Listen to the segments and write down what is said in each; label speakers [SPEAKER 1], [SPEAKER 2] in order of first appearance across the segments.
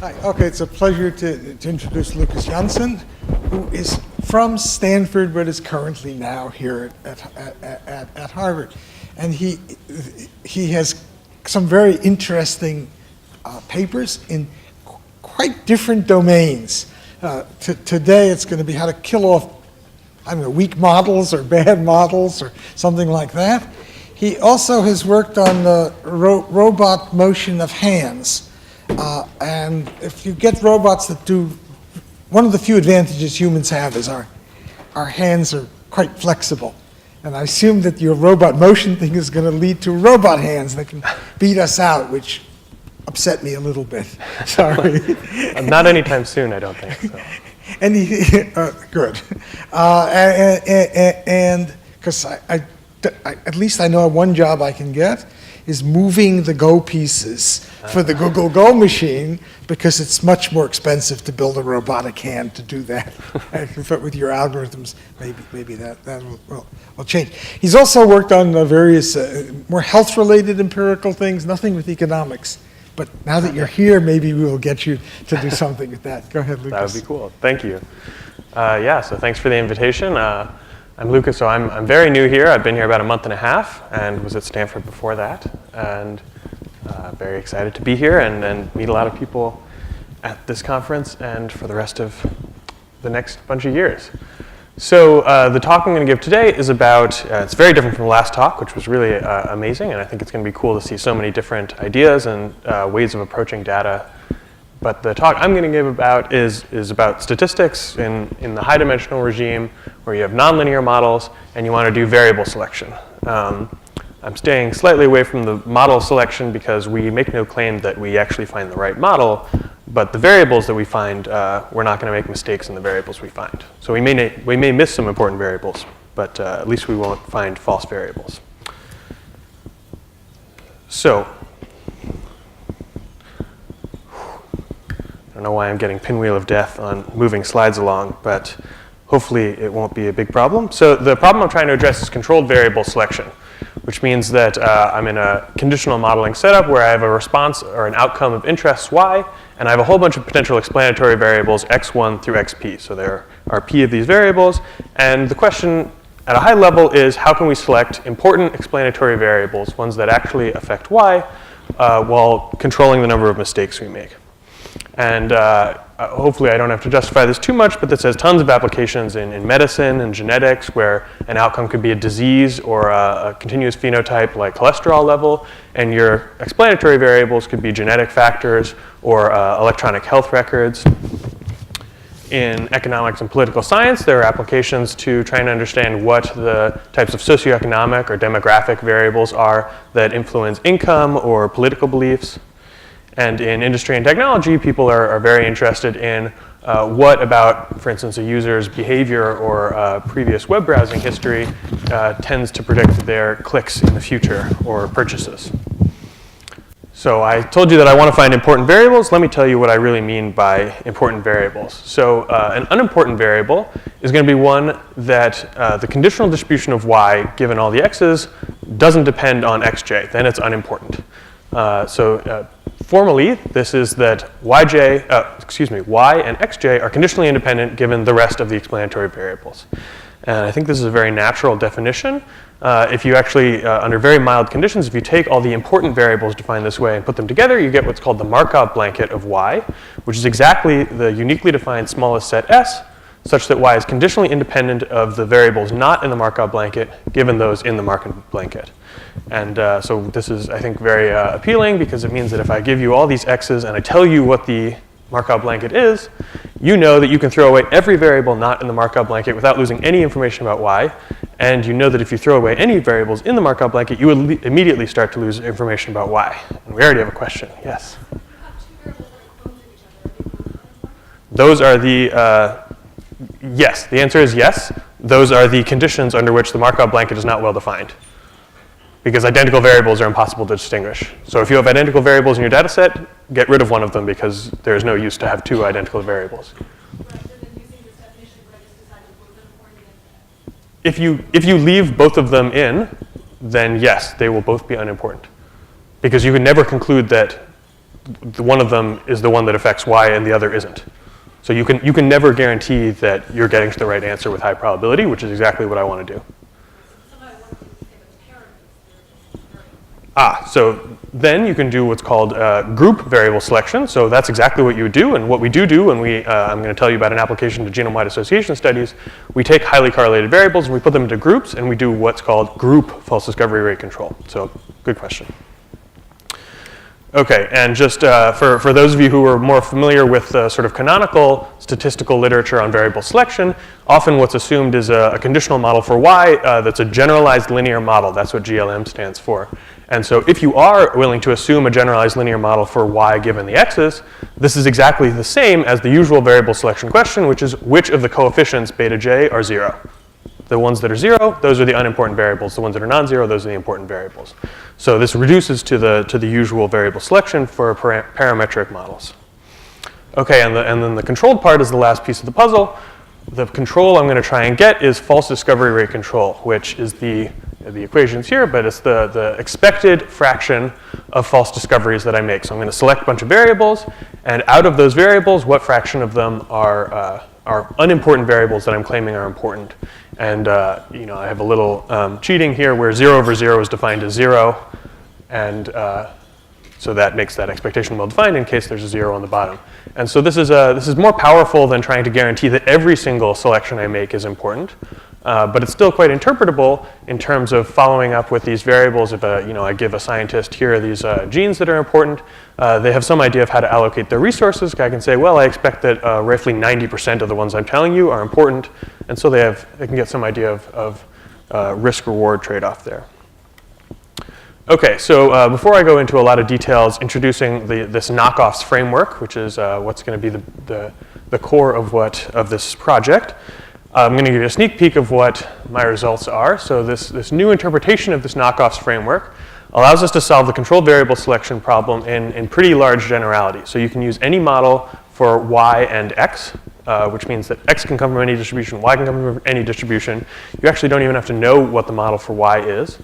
[SPEAKER 1] Hi. Okay, it's a pleasure to introduce Lucas Janson, who is from Stanford but is currently now here at Harvard. And he has some very interesting papers in quite different domains. Today it's going to be how to kill off, I don't know, weak models or bad models or something like that. He also has worked on the robot motion of hands. And if you get robots that do, one of the few advantages humans have is our hands are quite flexible. And I assume that your robot motion thing is going to lead to robot hands that can beat us out, which upset me a little bit. Sorry.
[SPEAKER 2] Not anytime soon, I don't think. So.
[SPEAKER 1] And good. And because I at least I know one job I can get is moving the Go pieces for the Go machine, because it's much more expensive to build a robotic hand to do that. But with your algorithms, maybe that will change. He's also worked on various more health-related empirical things, nothing with economics. But now that you're here, maybe we will get you to do something with that. Go ahead, Lucas.
[SPEAKER 2] That would be cool. Thank you. So thanks for the invitation. I'm Lucas, so I'm very new here. I've been here about a month and a half and was at Stanford before that. And very excited to be here and meet a lot of people at this conference and for the rest of the next bunch of years. So the talk I'm going to give today is about, it's very different from the last talk, which was really amazing. And I think it's going to be cool to see so many different ideas and ways of approaching data. But the talk I'm going to give about is about statistics in the high-dimensional regime, where you have nonlinear models and you want to do variable selection. I'm staying slightly away from the model selection because we make no claim that we actually find the right model, but the variables that we find, we're not going to make mistakes in the variables we find. So we may miss some important variables, but at least we won't find false variables. So, I don't know why I'm getting pinwheel of death on moving slides along, but hopefully it won't be a big problem. So the problem I'm trying to address is controlled variable selection, which means that I'm in a conditional modeling setup where I have a response or an outcome of interest y, and I have a whole bunch of potential explanatory variables x1 through xp. So there are p of these variables, and the question at a high level is how can we select important explanatory variables, ones that actually affect y, while controlling the number of mistakes we make. And hopefully I don't have to justify this too much, but this has tons of applications in medicine and genetics, where an outcome could be a disease or a continuous phenotype like cholesterol level, and your explanatory variables could be genetic factors or electronic health records. In economics and political science, there are applications to trying to understand what the types of socioeconomic or demographic variables are that influence income or political beliefs. And in industry and technology, people are very interested in what about, for instance, a user's behavior or previous web browsing history tends to predict their clicks in the future or purchases. So I told you that I want to find important variables. Let me tell you what I really mean by important variables. So an unimportant variable is going to be one that the conditional distribution of y, given all the x's, doesn't depend on xj. Then it's unimportant. Formally, this is that y and xj are conditionally independent given the rest of the explanatory variables. And I think this is a very natural definition. If you actually, under very mild conditions, if you take all the important variables defined this way and put them together, you get what's called the Markov blanket of y, which is exactly the uniquely defined smallest set S, such that y is conditionally independent of the variables not in the Markov blanket, given those in the Markov blanket. And so this is, I think, very appealing, because it means that if I give you all these x's and I tell you what the Markov blanket is, you know that you can throw away every variable not in the Markov blanket without losing any information about y. And you know that if you throw away any variables in the Markov blanket, you will immediately start to lose information about y. And we already have a question. Yes? Those are the, yes, the answer is yes. Those are the conditions under which the Markov blanket is not well defined, because identical variables are impossible to distinguish. So if you have identical variables in your data set, get rid of one of them, because there is no use to have two identical variables. If you leave both of them in, then yes, they will both be unimportant. Because you can never conclude that one of them is the one that affects y and the other isn't. So you can never guarantee that you're getting to the right answer with high probability, which is exactly what I want to do. So then you can do what's called group variable selection. So that's exactly what you would do. And what we do when I'm going to tell you about an application to genome-wide association studies, we take highly correlated variables and we put them into groups and we do what's called group false discovery rate control. So good question. Okay, and just for those of you who are more familiar with the sort of canonical statistical literature on variable selection, often what's assumed is a conditional model for y that's a generalized linear model. That's what GLM stands for. And so if you are willing to assume a generalized linear model for y given the x's, this is exactly the same as the usual variable selection question, which is which of the coefficients beta j are 0. The ones that are 0, those are the unimportant variables. The ones that are non-zero, those are the important variables. So this reduces to the usual variable selection for parametric models. Okay, and then the controlled part is the last piece of the puzzle. The control I'm going to try and get is false discovery rate control, which is the equations here, but it's the expected fraction of false discoveries that I make. So I'm going to select a bunch of variables, and out of those variables, what fraction of them are unimportant variables that I'm claiming are important. And I have a little cheating here where 0 over 0 is defined as 0, and so that makes that expectation well defined in case there's a 0 on the bottom. And so this is more powerful than trying to guarantee that every single selection I make is important. But it's still quite interpretable in terms of following up with these variables. If I give a scientist here these genes that are important, they have some idea of how to allocate their resources. I can say, well, I expect that roughly 90% of the ones I'm telling you are important, and so they can get some idea of risk-reward trade-off there. Okay, so before I go into a lot of details introducing this Knockoffs framework, which is what's going to be the core of this project, I'm going to give you a sneak peek of what my results are. So this new interpretation of this Knockoffs framework allows us to solve the controlled variable selection problem in pretty large generality. So you can use any model for y and x, which means that x can come from any distribution, y can come from any distribution. You actually don't even have to know what the model for y is.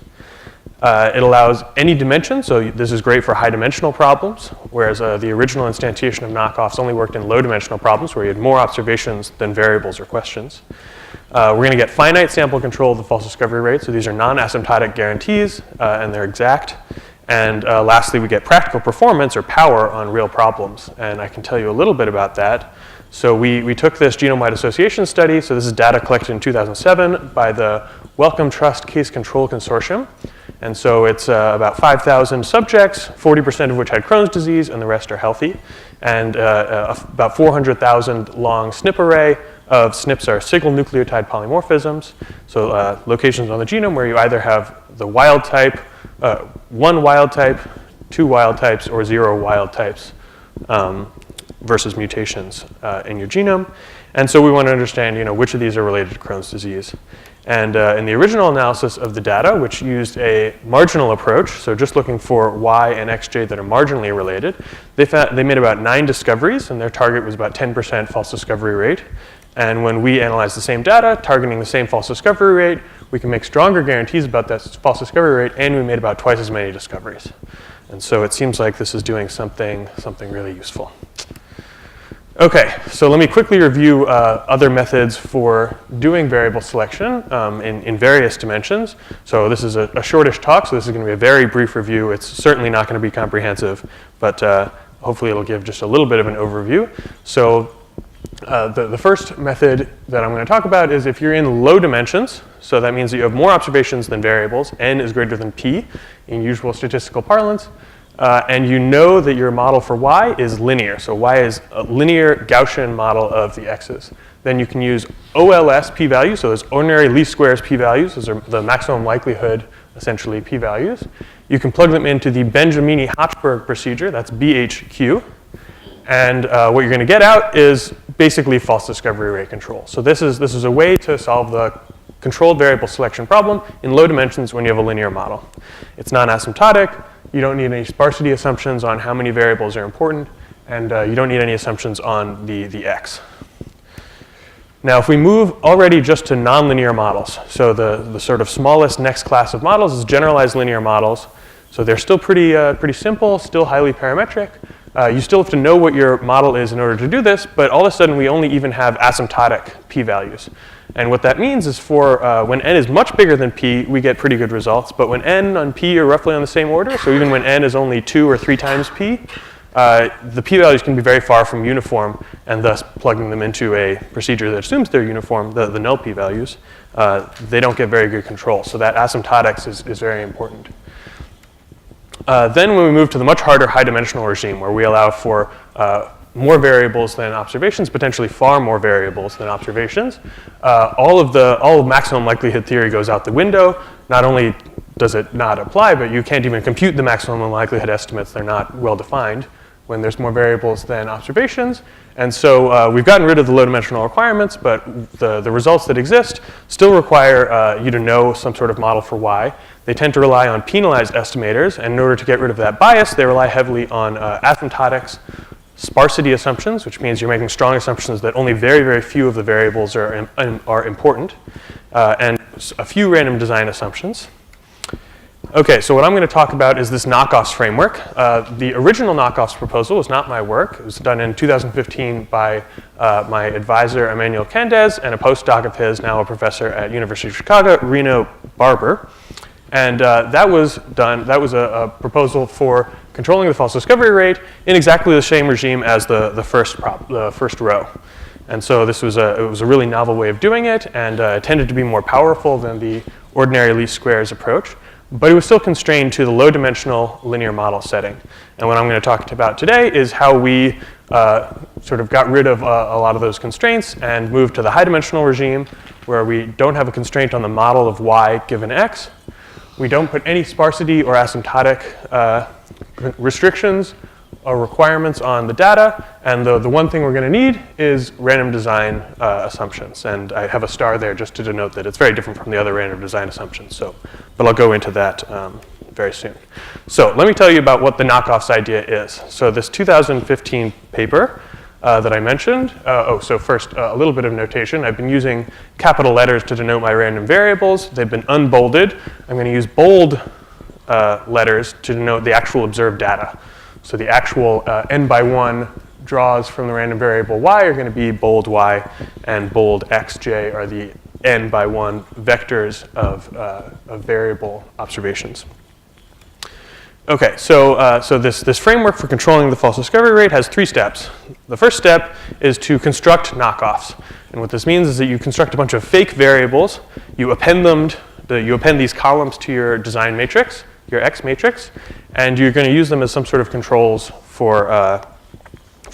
[SPEAKER 2] It allows any dimension, so this is great for high-dimensional problems, whereas the original instantiation of Knockoffs only worked in low-dimensional problems where you had more observations than variables or questions. We're going to get finite sample control of the false discovery rate, so these are non-asymptotic guarantees, and they're exact. And lastly, we get practical performance or power on real problems, and I can tell you a little bit about that. So we took this genome-wide association study, so this is data collected in 2007 by the Wellcome Trust Case Control Consortium. And so it's about 5,000 subjects, 40% of which had Crohn's disease, and the rest are healthy. And about 400,000 long SNP array of SNPs are single nucleotide polymorphisms. So locations on the genome where you either have the wild type, one wild type, two wild types, or 0 wild types versus mutations in your genome. And so we want to understand, which of these are related to Crohn's disease. And in the original analysis of the data, which used a marginal approach, so just looking for y and xj that are marginally related, they made about 9 discoveries, and their target was about 10% false discovery rate. And when we analyze the same data, targeting the same false discovery rate, we can make stronger guarantees about that false discovery rate, and we made about twice as many discoveries. And so it seems like this is doing something really useful. Okay, so let me quickly review other methods for doing variable selection in various dimensions. So this is a shortish talk, so this is going to be a very brief review. It's certainly not going to be comprehensive, but hopefully it'll give just a little bit of an overview. So the first method that I'm going to talk about is if you're in low dimensions, so that means that you have more observations than variables, n is greater than p in usual statistical parlance, and you know that your model for y is linear. So y is a linear Gaussian model of the x's. Then you can use OLS p-values, so those ordinary least squares p-values. Those are the maximum likelihood, essentially, p-values. You can plug them into the Benjamini-Hochberg procedure, that's BHQ. And what you're going to get out is basically false discovery rate control. So this is a way to solve the controlled variable selection problem in low dimensions when you have a linear model. It's non-asymptotic. You don't need any sparsity assumptions on how many variables are important, and you don't need any assumptions on the x. Now, if we move already just to nonlinear models, so the sort of smallest next class of models is generalized linear models. So they're still pretty simple, still highly parametric, You still have to know what your model is in order to do this, but all of a sudden we only even have asymptotic p-values. And what that means is for when n is much bigger than p, we get pretty good results. But when n and p are roughly on the same order, so even when n is only 2 or 3 times p, the p-values can be very far from uniform, and thus plugging them into a procedure that assumes they're uniform, the null p-values, they don't get very good control. So that asymptotics is very important. Then when we move to the much harder high-dimensional regime, where we allow for more variables than observations, potentially far more variables than observations, all of maximum likelihood theory goes out the window. Not only does it not apply, but you can't even compute the maximum likelihood estimates. They're not well defined when there's more variables than observations. And so we've gotten rid of the low-dimensional requirements, but the results that exist still require you to know some sort of model for y. They tend to rely on penalized estimators, and in order to get rid of that bias, they rely heavily on asymptotics, sparsity assumptions, which means you're making strong assumptions that only very, very few of the variables are important, and a few random design assumptions. Okay, so what I'm going to talk about is this Knockoffs framework. The original Knockoffs proposal was not my work. It was done in 2015 by my advisor, Barber and Candès, and a postdoc of his, now a professor at University of Chicago, Reno Barber. And that was a proposal for controlling the false discovery rate in exactly the same regime as the first row. And so it was a really novel way of doing it, and it tended to be more powerful than the ordinary least squares approach. But it was still constrained to the low-dimensional linear model setting. And what I'm going to talk about today is how we sort of got rid of a lot of those constraints and moved to the high-dimensional regime, where we don't have a constraint on the model of y given x. We don't put any sparsity or asymptotic restrictions or requirements on the data. And the one thing we're going to need is random design assumptions. And I have a star there just to denote that it's very different from the other random design assumptions. But I'll go into that very soon. So let me tell you about what the Knockoffs idea is. So this 2015 paper that I mentioned. So first, a little bit of notation. I've been using capital letters to denote my random variables. They've been unbolded. I'm going to use bold letters to denote the actual observed data. So the actual n by 1 draws from the random variable y are going to be bold y, and bold xj are the n by 1 vectors of variable observations. Okay, so this framework for controlling the false discovery rate has 3 steps. The first step is to construct knockoffs. And what this means is that you construct a bunch of fake variables, you append these columns to your design matrix, your X matrix, and you're going to use them as some sort of controls for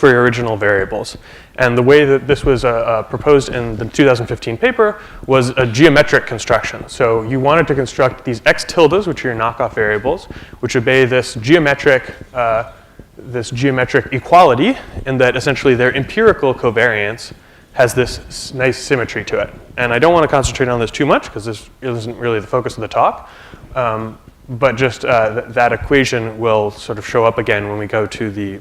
[SPEAKER 2] your original variables. And the way that this was proposed in the 2015 paper was a geometric construction. So you wanted to construct these X tildes, which are your knockoff variables, which obey this geometric equality, in that essentially their empirical covariance has this nice symmetry to it. And I don't want to concentrate on this too much, because this isn't really the focus of the talk. But just that equation will sort of show up again when we go to the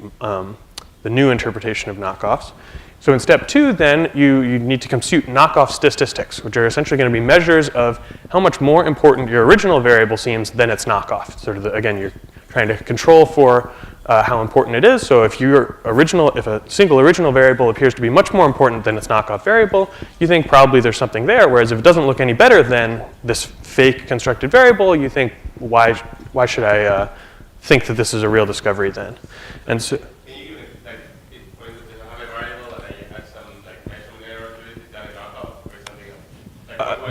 [SPEAKER 2] new interpretation of knockoffs. So in step 2, then, you need to compute knockoff statistics, which are essentially going to be measures of how much more important your original variable seems than its knockoff. Sort of, again, you're trying to control for how important it is. So if a single original variable appears to be much more important than its knockoff variable, you think probably there's something there. Whereas if it doesn't look any better than this fake constructed variable, you think, why should I think that this is a real discovery then? And so,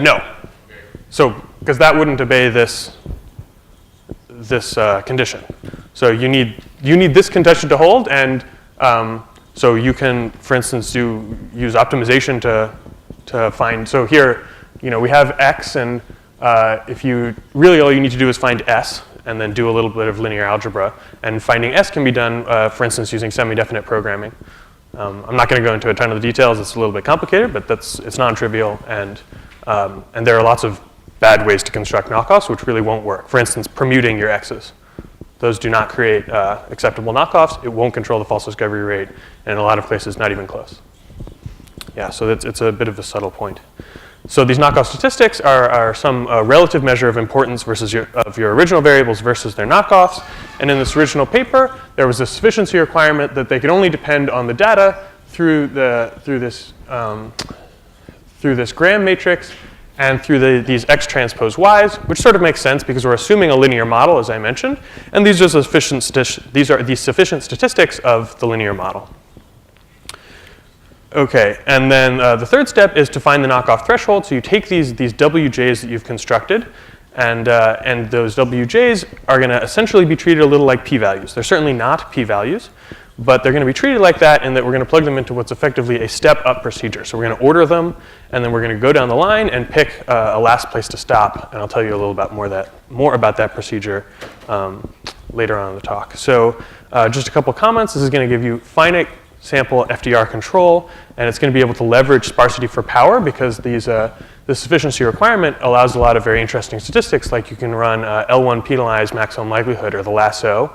[SPEAKER 2] no. So, because that wouldn't obey this condition. So you need this condition to hold, and so you can, for instance, use optimization to find. So here, we have x, and if you really all you need to do is find s, and then do a little bit of linear algebra. And finding s can be done, for instance, using semi-definite programming. I'm not going to go into a ton of the details. It's a little bit complicated, but it's non-trivial, and there are lots of bad ways to construct knockoffs which really won't work. For instance, permuting your x's. Those do not create acceptable knockoffs. It won't control the false discovery rate, and in a lot of places, not even close. Yeah, so it's a bit of a subtle point. So these knockoff statistics are some relative measure of importance versus your original variables versus their knockoffs. And in this original paper, there was a sufficiency requirement that they could only depend on the data through this Graham matrix and through these x transpose y's, which sort of makes sense because we're assuming a linear model, as I mentioned. And these are the sufficient statistics of the linear model. Okay, and then the third step is to find the knockoff threshold. So you take these WJs that you've constructed, and those WJs are going to essentially be treated a little like p-values. They're certainly not p-values, but they're going to be treated like that in that we're going to plug them into what's effectively a step-up procedure. So we're going to order them, and then we're going to go down the line and pick a last place to stop. And I'll tell you a little bit more about that procedure later on in the talk. So just a couple comments. This is going to give you finite sample FDR control, and it's going to be able to leverage sparsity for power because the sufficiency requirement allows a lot of very interesting statistics, like you can run L1 penalized maximum likelihood or the lasso,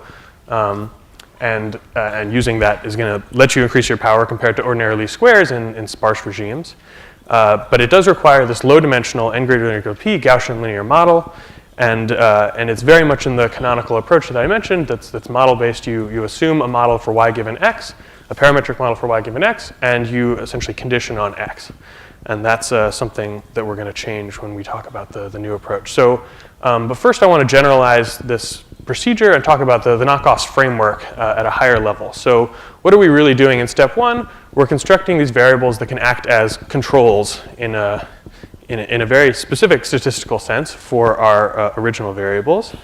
[SPEAKER 2] and using that is going to let you increase your power compared to ordinary least squares in sparse regimes. But it does require this low-dimensional n greater than or equal to p Gaussian linear model, and it's very much in the canonical approach that I mentioned. That's model-based. You assume a model for y given x, a parametric model for y given x, and you essentially condition on x. And that's something that we're going to change when we talk about the new approach. So, but first I want to generalize this procedure and talk about the Knockoffs framework at a higher level. So what are we really doing in step one? We're constructing these variables that can act as controls in a very specific statistical sense for our original variables.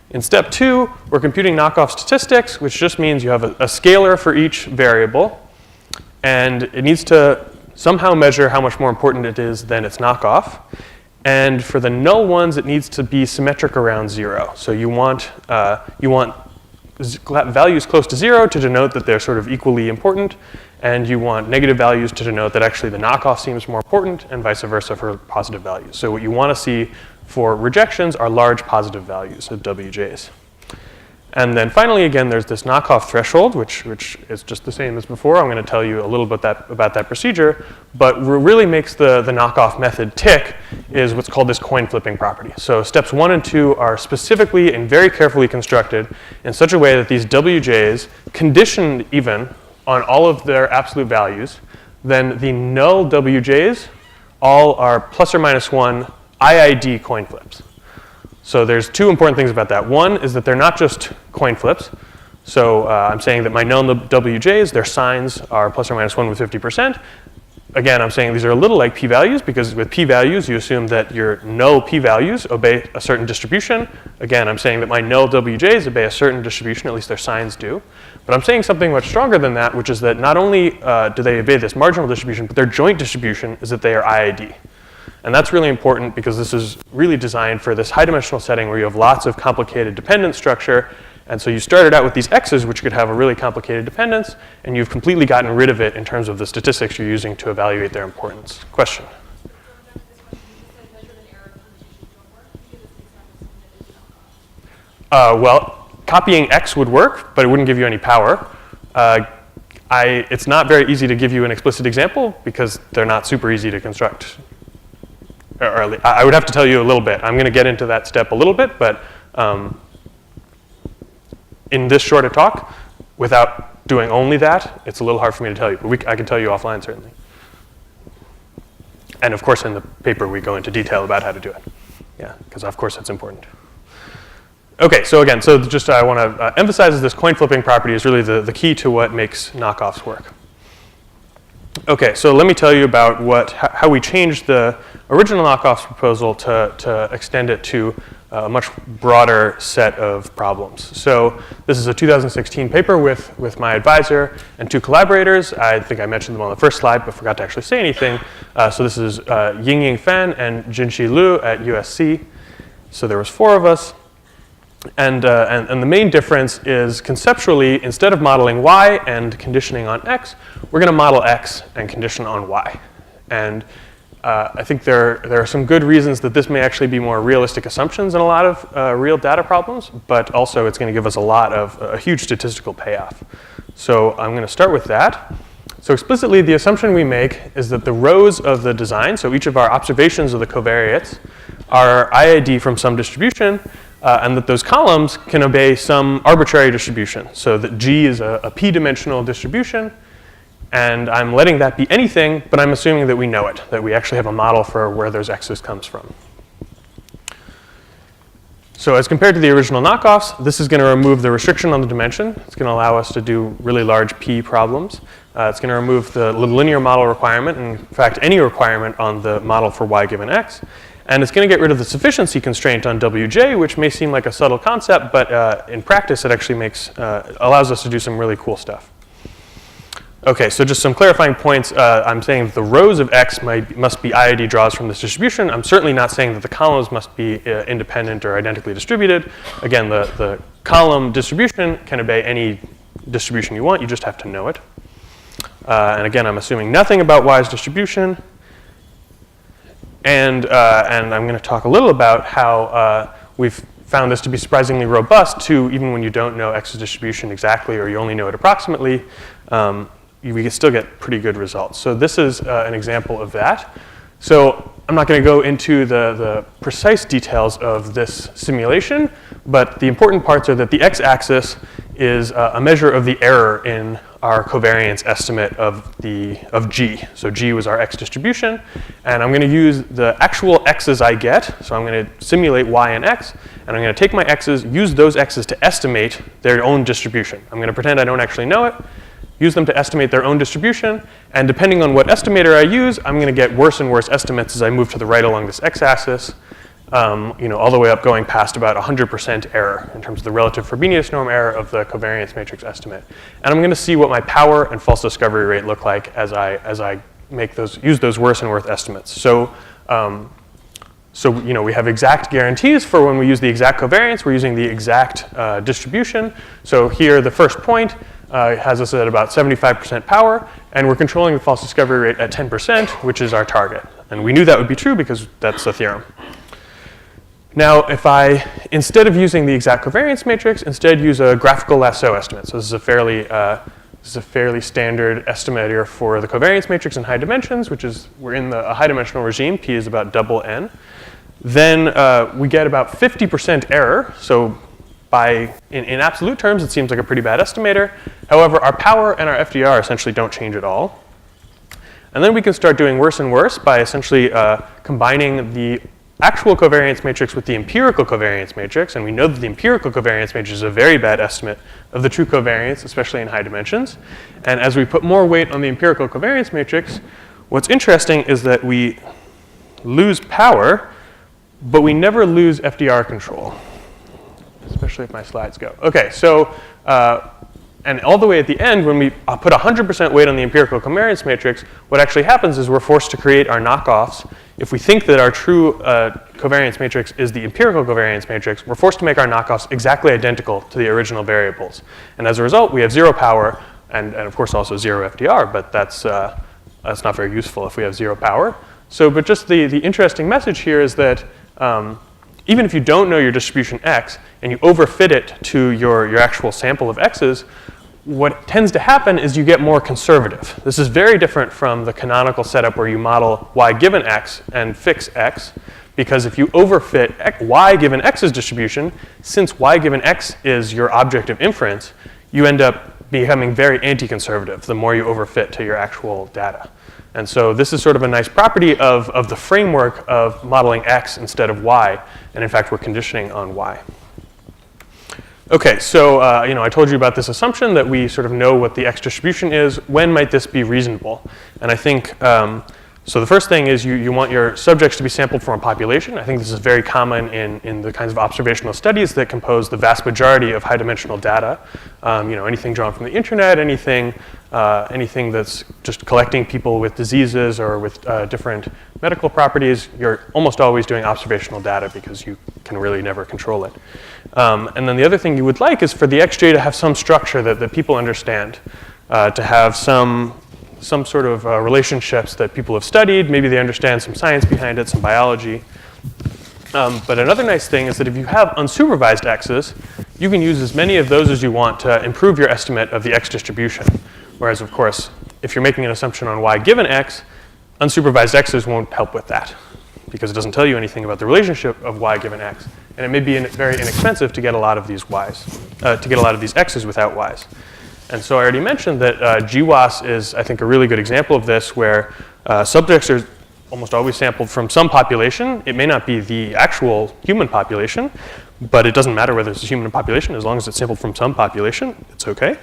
[SPEAKER 2] In step two, we're computing knockoff statistics, which just means you have a scalar for each variable, and it needs to somehow measure how much more important it is than its knockoff. And for the null ones, it needs to be symmetric around 0. So you want values close to 0 to denote that they're sort of equally important, and you want negative values to denote that actually the knockoff seems more important, and vice versa for positive values. So what you want to see for rejections are large positive values of WJs. And then finally, again, there's this knockoff threshold, which is just the same as before. I'm going to tell you a little bit about that procedure. But what really makes the knockoff method tick is what's called this coin flipping property. So steps 1 and 2 are specifically and very carefully constructed in such a way that these WJs, conditioned even on all of their absolute values, then the null WJs all are plus or minus 1 IID coin flips. So there's two important things about that. One is that they're not just coin flips. So I'm saying that my null WJs, their signs are plus or minus 1 with 50%. Again, I'm saying these are a little like p-values because with p-values, you assume that your null p-values obey a certain distribution. Again, I'm saying that my null WJs obey a certain distribution, at least their signs do. But I'm saying something much stronger than that, which is that not only do they obey this marginal distribution, but their joint distribution is that they are IID. And that's really important because this is really designed for this high-dimensional setting where you have lots of complicated dependent structure. And so you started out with these x's, which could have a really complicated dependence, and you've completely gotten rid of it in terms of the statistics you're using to evaluate their importance. Question? Well, copying x would work, but it wouldn't give you any power. It's not very easy to give you an explicit example because they're not super easy to construct. I would have to tell you a little bit. I'm going to get into that step a little bit, but in this short a talk, without doing only that, it's a little hard for me to tell you. But I can tell you offline, certainly. And of course, in the paper, we go into detail about how to do it. Yeah, because of course, it's important. OK, so again, just I want to emphasize this coin flipping property is really the key to what makes knockoffs work. OK, so let me tell you about how we changed the original knockoffs proposal to extend it to a much broader set of problems. So this is a 2016 paper with my advisor and two collaborators. I think I mentioned them on the first slide, but forgot to actually say anything. So this is Yingying Fan and Jinxi Liu at USC. So there was 4 of us. And the main difference is conceptually, instead of modeling y and conditioning on x, we're going to model x and condition on y. And I think there are some good reasons that this may actually be more realistic assumptions in a lot of real data problems, but also it's going to give us a huge statistical payoff. So I'm going to start with that. So explicitly, the assumption we make is that the rows of the design, so each of our observations of the covariates, are IID from some distribution, and that those columns can obey some arbitrary distribution. So that G is a p-dimensional distribution, and I'm letting that be anything, but I'm assuming that we know it, that we actually have a model for where those x's comes from. So as compared to the original knockoffs, this is going to remove the restriction on the dimension. It's going to allow us to do really large p problems. It's going to remove the linear model requirement, and in fact, any requirement on the model for y given x. And it's going to get rid of the sufficiency constraint on wj, which may seem like a subtle concept, but in practice, it actually allows us to do some really cool stuff. Okay, so just some clarifying points. I'm saying that the rows of x must be IID draws from this distribution. I'm certainly not saying that the columns must be independent or identically distributed. Again, the column distribution can obey any distribution you want. You just have to know it. And again, I'm assuming nothing about y's distribution. And I'm going to talk a little about how we've found this to be surprisingly robust to even when you don't know x's distribution exactly or you only know it approximately. We can still get pretty good results. So this is an example of that. So I'm not going to go into the precise details of this simulation, but the important parts are that the x-axis is a measure of the error in our covariance estimate of G. So G was our x distribution, and I'm going to use the actual x's I get. So I'm going to simulate y and x, and I'm going to take my x's, use those x's to estimate their own distribution. I'm going to pretend I don't actually know it, use them to estimate their own distribution, and depending on what estimator I use, I'm going to get worse and worse estimates as I move to the right along this x-axis, all the way up going past about 100% error in terms of the relative Frobenius norm error of the covariance matrix estimate. And I'm going to see what my power and false discovery rate look like as I use those worse and worse estimates. So we have exact guarantees for when we use the exact covariance. We're using the exact distribution. So here, the first point has us at about 75% power, and we're controlling the false discovery rate at 10%, which is our target. And we knew that would be true because that's the theorem. Now, if I, instead of using the exact covariance matrix, instead use a graphical lasso estimate. So this is a fairly standard estimator for the covariance matrix in high dimensions, which is, we're in a high dimensional regime. P is about double n. Then we get about 50% error. So in absolute terms, it seems like a pretty bad estimator. However, our power and our FDR essentially don't change at all. And then we can start doing worse and worse by essentially combining the actual covariance matrix with the empirical covariance matrix. And we know that the empirical covariance matrix is a very bad estimate of the true covariance, especially in high dimensions. And as we put more weight on the empirical covariance matrix, what's interesting is that we lose power, but we never lose FDR control. Especially if my slides go. Okay, so, and all the way at the end, when we put 100% weight on the empirical covariance matrix, what actually happens is we're forced to create our knockoffs. If we think that our true covariance matrix is the empirical covariance matrix, we're forced to make our knockoffs exactly identical to the original variables. And as a result, we have 0 power, and of course also 0 FDR, but that's not very useful if we have 0 power. So, but just the interesting message here is that even if you don't know your distribution x and you overfit it to your actual sample of x's, what tends to happen is you get more conservative. This is very different from the canonical setup where you model y given x and fix x, because if you overfit y given x's distribution, since y given x is your object of inference, you end up becoming very anti-conservative the more you overfit to your actual data. And so this is sort of a nice property of the framework of modeling x instead of y. And in fact, we're conditioning on y. Okay, so I told you about this assumption that we sort of know what the x distribution is. When might this be reasonable? And I think, so the first thing is you want your subjects to be sampled from a population. I think this is very common in the kinds of observational studies that compose the vast majority of high-dimensional data. Anything drawn from the internet, anything that's just collecting people with diseases or with different medical properties, you're almost always doing observational data because you can really never control it. And then the other thing you would like is for the XJ to have some structure that people understand, to have some sort of relationships that people have studied. Maybe they understand some science behind it, some biology. But another nice thing is that if you have unsupervised x's, you can use as many of those as you want to improve your estimate of the x distribution. Whereas, of course, if you're making an assumption on y given x, unsupervised x's won't help with that because it doesn't tell you anything about the relationship of y given x. And it may be very inexpensive to get a lot of these y's, to get a lot of these x's without y's. And so I already mentioned that GWAS is, I think, a really good example of this, where subjects are almost always sampled from some population. It may not be the actual human population, but it doesn't matter whether it's a human population. As long as it's sampled from some population, it's OK.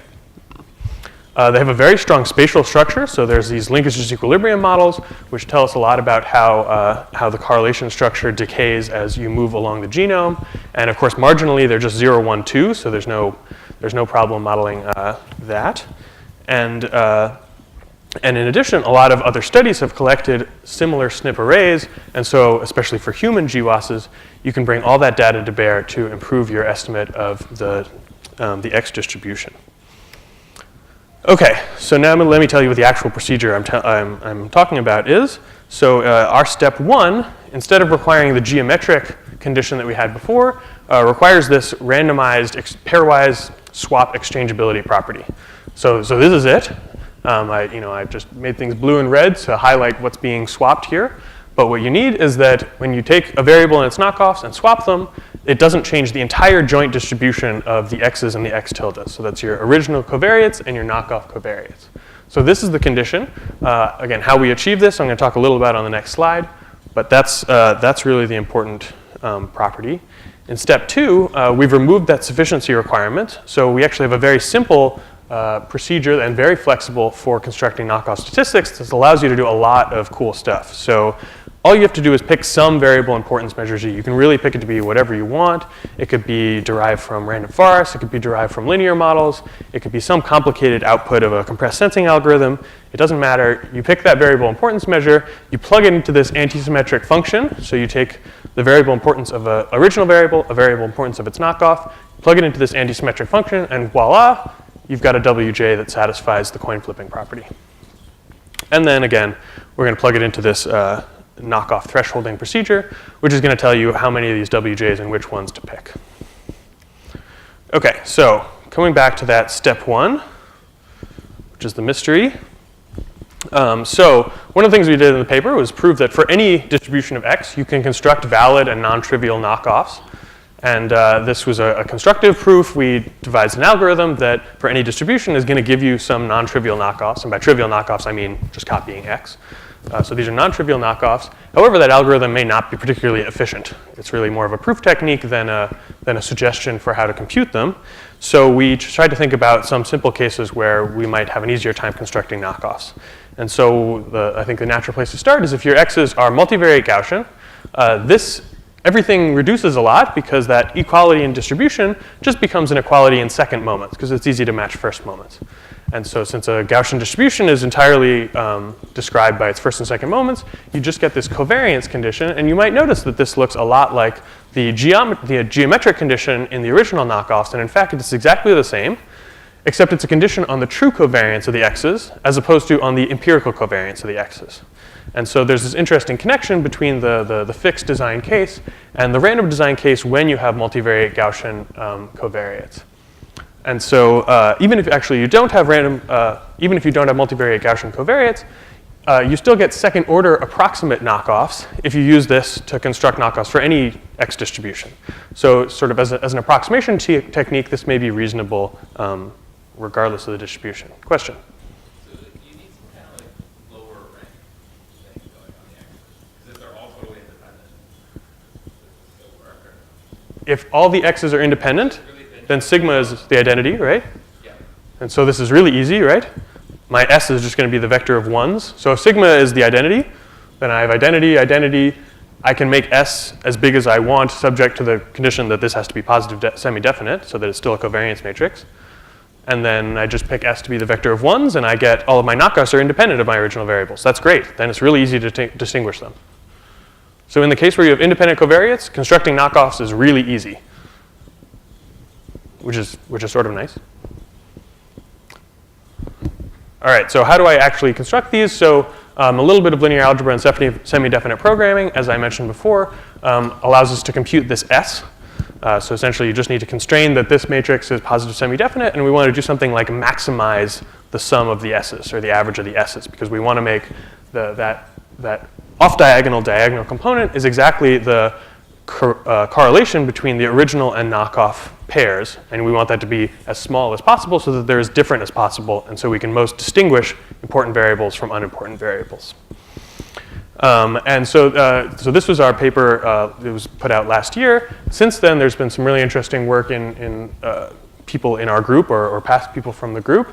[SPEAKER 2] They have a very strong spatial structure. So there's these linkage disequilibrium models, which tell us a lot about how the correlation structure decays as you move along the genome. And of course, marginally, they're just 0, 1, 2. So there's no problem modeling that. And in addition, a lot of other studies have collected similar SNP arrays. And so especially for human GWASs, you can bring all that data to bear to improve your estimate of the X distribution. OK, so now let me tell you what the actual procedure I'm talking about is. So our step 1, instead of requiring the geometric condition that we had before, requires this randomized pairwise swap exchangeability property. So this is it. I've just made things blue and red to highlight what's being swapped here. But what you need is that when you take a variable and its knockoffs and swap them, it doesn't change the entire joint distribution of the x's and the x tilde. So that's your original covariates and your knockoff covariates. So this is the condition. Again, how we achieve this, I'm going to talk a little about on the next slide. But that's really the important property. In step 2, we've removed that sufficiency requirement. So we actually have a very simple procedure and very flexible for constructing knockoff statistics. This allows you to do a lot of cool stuff. So all you have to do is pick some variable importance measure g. You can really pick it to be whatever you want. It could be derived from random forests. It could be derived from linear models. It could be some complicated output of a compressed sensing algorithm. It doesn't matter. You pick that variable importance measure. You plug it into this anti-symmetric function. So you take the variable importance of an original variable, a variable importance of its knockoff, plug it into this anti-symmetric function, and voila, you've got a WJ that satisfies the coin flipping property. And then again, we're going to plug it into this knockoff thresholding procedure, which is going to tell you how many of these WJs and which ones to pick. OK, so coming back to that step 1, which is the mystery. So one of the things we did in the paper was prove that for any distribution of x, you can construct valid and non-trivial knockoffs. And this was a constructive proof. We devised an algorithm that for any distribution is going to give you some non-trivial knockoffs. And by trivial knockoffs, I mean just copying x. So these are non-trivial knockoffs. However, that algorithm may not be particularly efficient. It's really more of a proof technique than a suggestion for how to compute them. So we tried to think about some simple cases where we might have an easier time constructing knockoffs. And so I think the natural place to start is if your x's are multivariate Gaussian. Everything reduces a lot because that equality in distribution just becomes an equality in second moments because it's easy to match first moments. And so since a Gaussian distribution is entirely described by its first and second moments, you just get this covariance condition. And you might notice that this looks a lot like the geometric condition in the original knockoffs. And in fact, it's exactly the same, except it's a condition on the true covariance of the x's as opposed to on the empirical covariance of the x's. And so there's this interesting connection between the fixed design case and the random design case when you have multivariate Gaussian covariates. And so even if actually you don't have even if you don't have multivariate Gaussian covariates, you still get second order approximate knockoffs if you use this to construct knockoffs for any x distribution. So sort of as an approximation technique, this may be reasonable regardless of the distribution. Question? If all the x's are independent, then sigma is the identity, right? Yeah. And so this is really easy, right? My s is just going to be the vector of ones. So if sigma is the identity, then I have identity, identity. I can make s as big as I want, subject to the condition that this has to be positive semi-definite, so that it's still a covariance matrix. And then I just pick s to be the vector of ones, and I get all of my knockoffs are independent of my original variables. That's great. Then it's really easy to distinguish them. So in the case where you have independent covariates, constructing knockoffs is really easy, which is sort of nice. All right, so how do I actually construct these? So a little bit of linear algebra and semi-definite programming, as I mentioned before, allows us to compute this s. So essentially, you just need to constrain that this matrix is positive semi-definite, and we want to do something like maximize the sum of the s's, or the average of the s's, because we want to make that off-diagonal diagonal component is exactly the correlation between the original and knockoff pairs, and we want that to be as small as possible so that they're as different as possible, and so we can most distinguish important variables from unimportant variables. And so this was our paper. It was put out last year. Since then, there's been some really interesting work in people in our group or past people from the group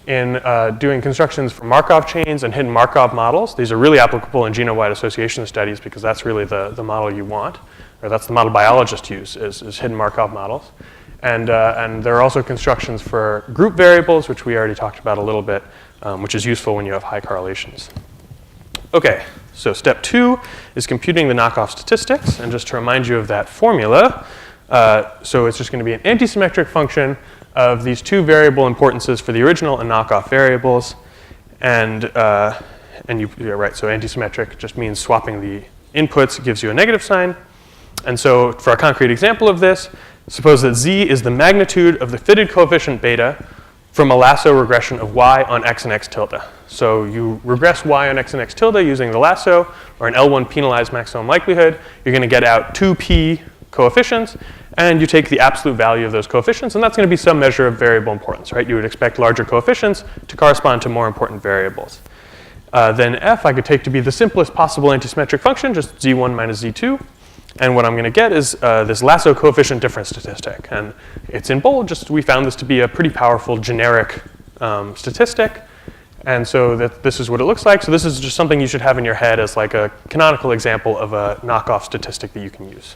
[SPEAKER 2] in doing constructions for Markov chains and hidden Markov models. These are really applicable in genome-wide association studies because that's really the model you want, or that's the model biologists use is hidden Markov models. And there are also constructions for group variables, which we already talked about a little bit, which is useful when you have high correlations. Okay. So step 2 is computing the Knockoff statistics. And just to remind you of that formula, so it's just going to be an antisymmetric function of these two variable importances for the original and knockoff variables. And you're right, so antisymmetric just means swapping the inputs gives you a negative sign. And so for a concrete example of this, suppose that z is the magnitude of the fitted coefficient beta from a lasso regression of y on x and x tilde. So you regress y on x and x tilde using the lasso, or an L1 penalized maximum likelihood. You're going to get out 2p coefficients, and you take the absolute value of those coefficients, and that's going to be some measure of variable importance, right? You would expect larger coefficients to correspond to more important variables. Then f I could take to be the simplest possible antisymmetric function, just z1 minus z2. And what I'm going to get is this lasso coefficient difference statistic. And it's in bold, just we found this to be a pretty powerful generic statistic. And so this is what it looks like. So this is just something you should have in your head as like a canonical example of a knockoff statistic that you can use.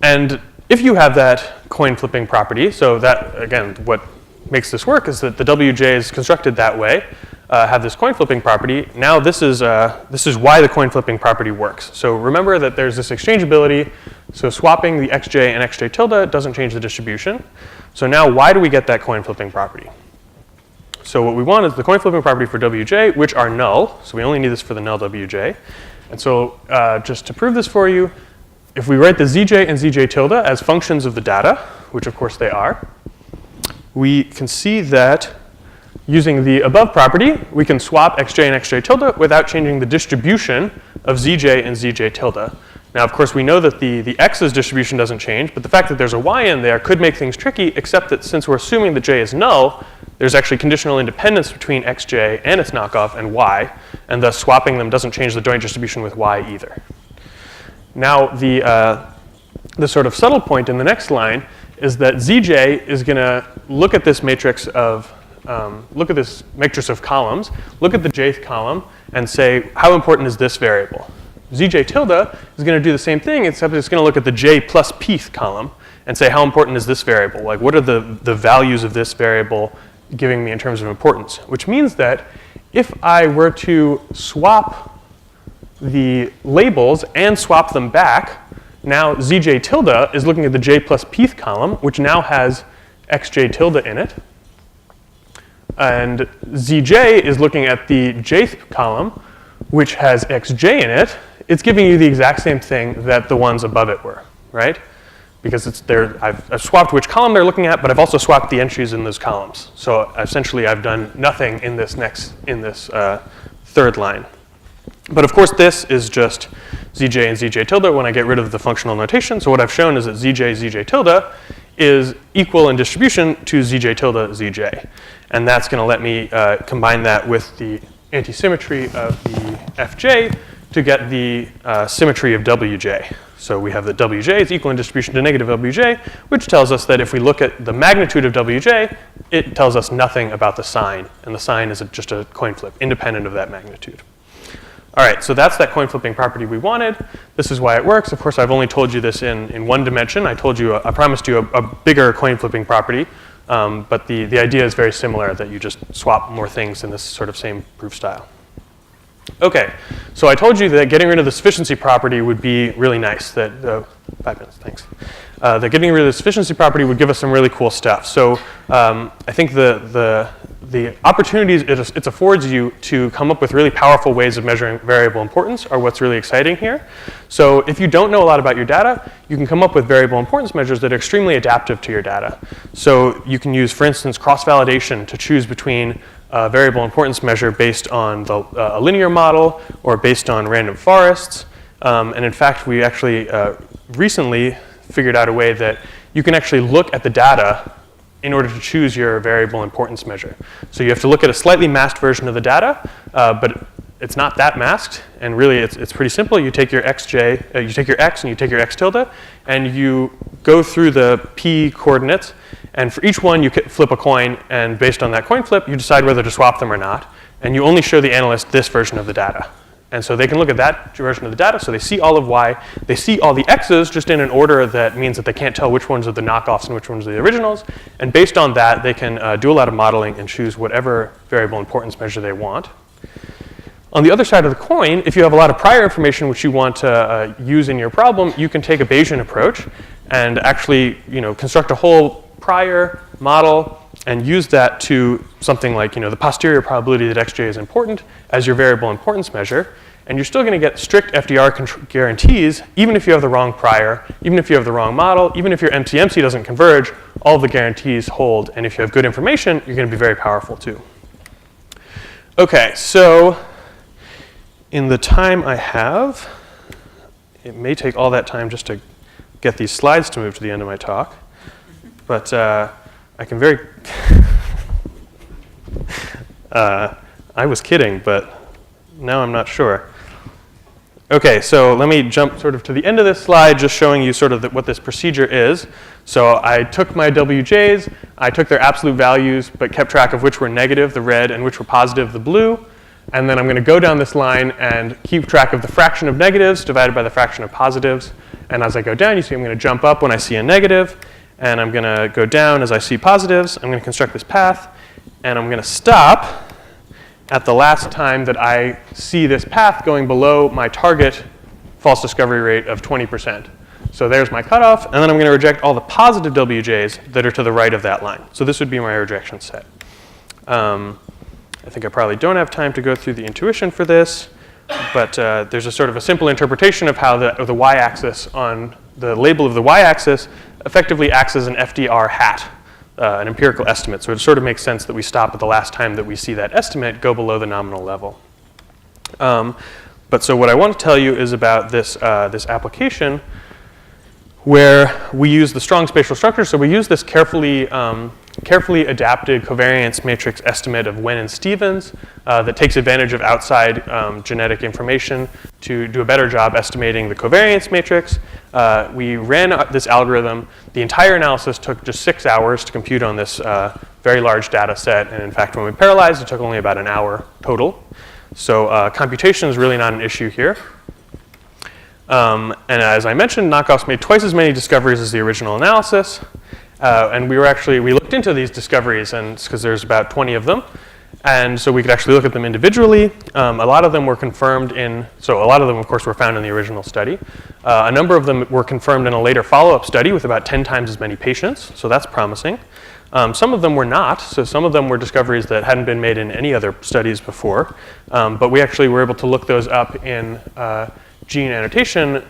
[SPEAKER 2] And if you have that coin flipping property, so that, again, what makes this work is that the WJ is constructed that way, have this coin flipping property. Now this is why the coin flipping property works. So remember that there's this exchangeability. So swapping the xj and xj tilde doesn't change the distribution. So now why do we get that coin flipping property? So what we want is the coin flipping property for WJ, which are null. So we only need this for the null WJ. And so just to prove this for you, if we write the zj and zj tilde as functions of the data, which of course they are, we can see that using the above property, we can swap xj and xj tilde without changing the distribution of zj and zj tilde. Now, of course, we know that the x's distribution doesn't change, but the fact that there's a y in there could make things tricky, except that since we're assuming that j is null, there's actually conditional independence between xj and its knockoff and y, and thus swapping them doesn't change the joint distribution with y either. Now, the sort of subtle point in the next line is that zj is going to look at this matrix of columns, look at the jth column, and say, how important is this variable? Zj tilde is going to do the same thing, except it's going to look at the j plus pth column and say, how important is this variable? Like, what are the values of this variable giving me in terms of importance? Which means that if I were to swap the labels and swap them back, now zj tilde is looking at the j plus pth column, which now has xj tilde in it. And zj is looking at the jth column, which has xj in it. It's giving you the exact same thing that the ones above it were, right? Because it's there. I've swapped which column they're looking at, but I've also swapped the entries in those columns. So essentially, I've done nothing in this third line. But of course, this is just zj and zj tilde when I get rid of the functional notation. So what I've shown is that zj tilde is equal in distribution to zj tilde zj. And that's going to let me combine that with the antisymmetry of the fj to get the symmetry of wj. So we have that wj is equal in distribution to negative wj, which tells us that if we look at the magnitude of wj, it tells us nothing about the sign. And the sign is just a coin flip, independent of that magnitude. All right, so that's that coin flipping property we wanted. This is why it works. Of course, I've only told you this in one dimension. I promised you a bigger coin flipping property, but the idea is very similar, that you just swap more things in this sort of same proof style. Okay, so I told you that getting rid of the sufficiency property would be really nice. 5 minutes, thanks. That getting rid of the sufficiency property would give us some really cool stuff. So I think the the opportunities it affords you to come up with really powerful ways of measuring variable importance are what's really exciting here. So if you don't know a lot about your data, you can come up with variable importance measures that are extremely adaptive to your data. So you can use, for instance, cross-validation to choose between a variable importance measure based on a linear model or based on random forests. And in fact, we actually recently figured out a way that you can actually look at the data in order to choose your variable importance measure. So you have to look at a slightly masked version of the data, but it's not that masked, and really it's pretty simple. You take your xj, you take your x and you take your x tilde, and you go through the p coordinates, and for each one you flip a coin, and based on that coin flip, you decide whether to swap them or not, and you only show the analyst this version of the data. And so they can look at that version of the data, so they see all of y. They see all the x's just in an order that means that they can't tell which ones are the knockoffs and which ones are the originals. And based on that, they can do a lot of modeling and choose whatever variable importance measure they want. On the other side of the coin, if you have a lot of prior information which you want to use in your problem, you can take a Bayesian approach and actually construct a whole prior model and use that to something like the posterior probability that xj is important as your variable importance measure. And you're still going to get strict FDR guarantees, even if you have the wrong prior, even if you have the wrong model, even if your MC-MC doesn't converge, all of the guarantees hold. And if you have good information, you're going to be very powerful too. OK, so in the time I have, it may take all that time just to get these slides to move to the end of my talk. But I can very, I was kidding, but now I'm not sure. OK, so let me jump sort of to the end of this slide, just showing you sort of what this procedure is. So I took my WJs, I took their absolute values, but kept track of which were negative, the red, and which were positive, the blue. And then I'm going to go down this line and keep track of the fraction of negatives divided by the fraction of positives. And as I go down, you see I'm going to jump up when I see a negative. And I'm going to go down as I see positives. I'm going to construct this path. And I'm going to stop at the last time that I see this path going below my target false discovery rate of 20%. So there's my cutoff. And then I'm going to reject all the positive WJs that are to the right of that line. So this would be my rejection set. I think I probably don't have time to go through the intuition for this. But there's a sort of a simple interpretation of how the y-axis on the label of the y-axis effectively acts as an FDR hat, an empirical estimate. So it sort of makes sense that we stop at the last time that we see that estimate go below the nominal level. But so what I want to tell you is about this, this application where we use the strong spatial structure. So we use this carefully adapted covariance matrix estimate of Wen and Stevens that takes advantage of outside genetic information to do a better job estimating the covariance matrix. We ran this algorithm. The entire analysis took just 6 hours to compute on this very large data set. And in fact, when we parallelized, it took only about an hour total. So computation is really not an issue here. And as I mentioned, Knockoffs made twice as many discoveries as the original analysis. And we looked into these discoveries, and because there's about 20 of them. And so we could actually look at them individually. A lot of them were confirmed so a lot of them, of course, were found in the original study. A number of them were confirmed in a later follow-up study with about 10 times as many patients, so that's promising. Some of them were not, so some of them were discoveries that hadn't been made in any other studies before. But we actually were able to look those up in gene annotation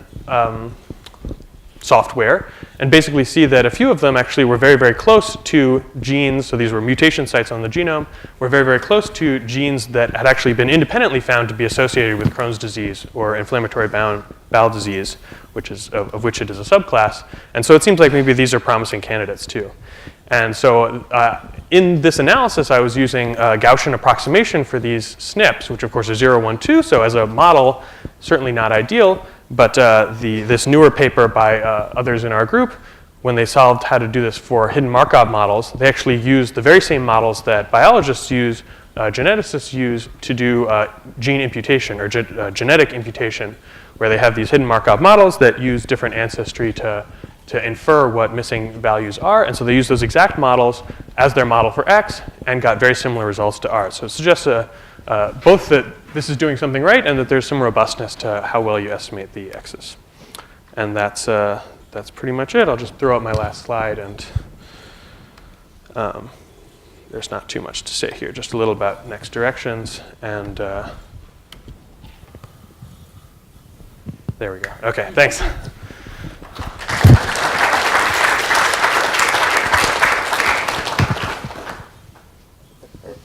[SPEAKER 2] software and basically see that a few of them actually were very, very close to genes. So these were mutation sites on the genome, were very, very close to genes that had actually been independently found to be associated with Crohn's disease or inflammatory bowel disease, of which it is a subclass. And so it seems like maybe these are promising candidates too. And so in this analysis, I was using Gaussian approximation for these SNPs, which of course are 0, 1, 2. So as a model, certainly not ideal. But this newer paper by others in our group, when they solved how to do this for hidden Markov models, they actually used the very same models that biologists use, geneticists use to do gene imputation or genetic imputation, where they have these hidden Markov models that use different ancestry to infer what missing values are. And so they use those exact models as their model for X and got very similar results to ours. So it suggests both that this is doing something right and that there's some robustness to how well you estimate the X's. And that's pretty much it. I'll just throw out my last slide and there's not too much to say here. Just a little about next directions. And there we go. OK, thanks.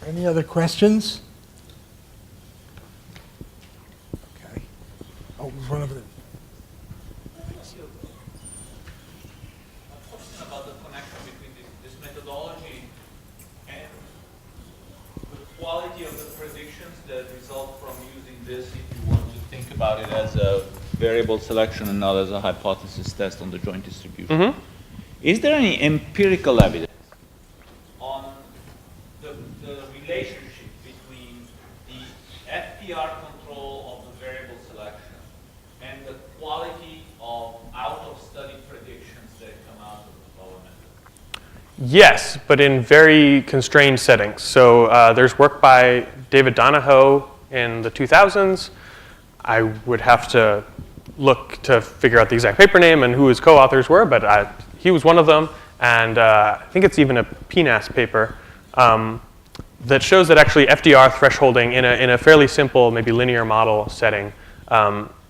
[SPEAKER 1] Any other questions? Okay. Oh, there's one over there.
[SPEAKER 3] About the connection between this methodology and the quality of the predictions that result from using this, if you want to think about it as a variable selection and not as a hypothesis test on the joint distribution.
[SPEAKER 2] Mm-hmm.
[SPEAKER 3] Is there any empirical evidence on the relationship between the FPR control of the variable selection and the quality of out-of-study predictions that come out of the power method?
[SPEAKER 2] Yes, but in very constrained settings. So there's work by David Donahoe in the 2000s. I would have to look to figure out the exact paper name and who his co-authors were, but he was one of them. And I think it's even a PNAS paper that shows that actually FDR thresholding in a fairly simple, maybe linear model setting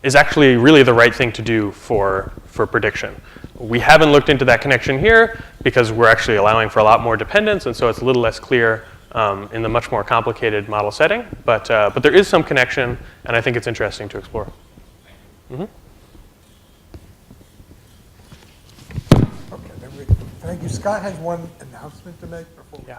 [SPEAKER 2] is actually really the right thing to do for prediction. We haven't looked into that connection here because we're actually allowing for a lot more dependence, and so it's a little less clear in the much more complicated model setting. But there is some connection, and I think it's interesting to explore. Mm-hmm.
[SPEAKER 1] Okay, then thank you. Scott has one announcement to make before.
[SPEAKER 2] Yeah.